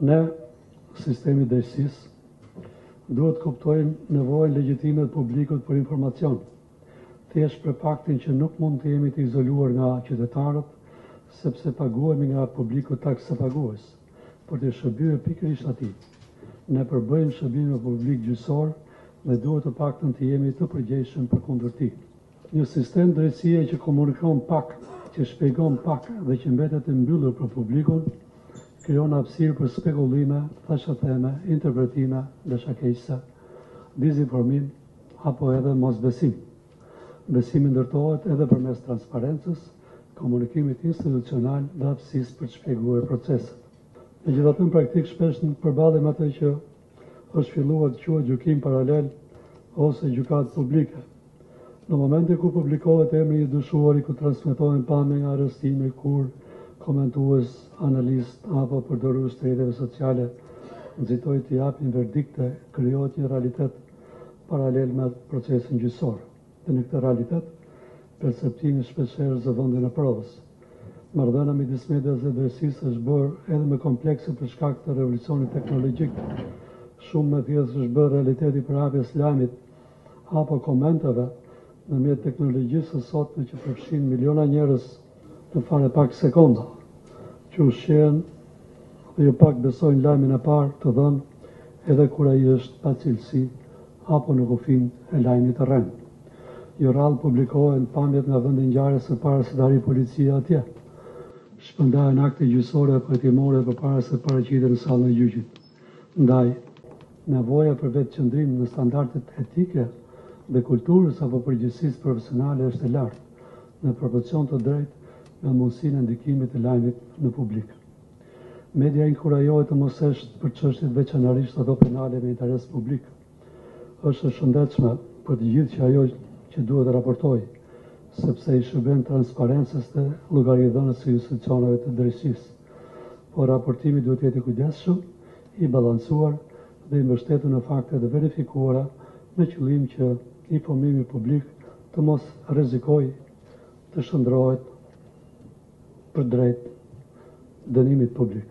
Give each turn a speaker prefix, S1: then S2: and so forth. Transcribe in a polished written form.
S1: Ne, sistemi drejtësisë, duhet kuptojmë nevojën legjitime të publikut për informacion, thjesht për faktin që nuk mund të jemi të izoluar nga qytetarët, sepse paguhemi nga publiku taksapagues, për të shërbyer pikërisht atij. Ne përbëjmë shërbime publik gjyqësor dhe duhet të paktën të jemi të përgjegjshëm përkundër tij. Një sistem drejtësie që komunikon pak, që shpjegon pak dhe që mbetet i mbyllur për publikun, krijon hapësirë për spekullime, thashëtheme, interpretime, dashakeqëse, dezinformim apo edhe mosbesim. Besimi ndërtohet edhe përmes transparencës, komunikimit institucional dhe hapësisë për të shpjeguar proceset. Megjithatë, në praktik shpesh përballem atë që është filluar të quhet gjykim paralel ose gjykatë publike. Në momentin kur publikohet emri i dyshuari, ku transmetohen pamje nga arrestimi, kur komentues, analist apo përdorues të rrjeteve sociale nxitojnë të japin verdikte, krijohet një realitet paralel me procesin gjyqësor. Dhe në këtë realitet, perceptimi shpeshherë zëvendën e provës. Marrëdhënia midis medias dhe drejtësisë është bërë edhe më komplekse për shkak të revolucionit teknologjik. Shumë më thjesht është bërë realiteti përhapjes lajmit apo komenteve nëpërmjet teknologjisë së sotme që përfshin miliona njerëz në fare pak sekonda, që ushqehen dhe jo pak besojnë lajmin e parë të dhënë edhe kur ai është pa cilësi apo në kufin e lajmit të rrënd. Jo rrallë publikohen pamjet nga vendi ngjarjes së para se të arrijë policia atje. Shpërndahen akte gjyqësore apo hetimore përpara se të paraqiten në sallën e gjyqit. Ndaj, nevoja për vetëqëndrim në standardet etike dhe kulturës apo përgjegjësisë profesionale është e lartë, në proporcion të drejtë me mundësinë e ndikimit të lajmit në publik. Media inkurajohet të mos esht për çështjet veçanërisht ato penale me interes publik. Është e shëndetshme për të gjithë që ajo që duhet të raportojë, sepse i shërben transparencës dhe llogaridhënies së institucioneve të drejtësisë. Por raportimi duhet të jetë i kujdesshëm, i balancuar dhe i mbështetur në fakte të verifikuara me qëllim që informimi publik të mos rrezikojë të shndrohet për drejt dënimit publik.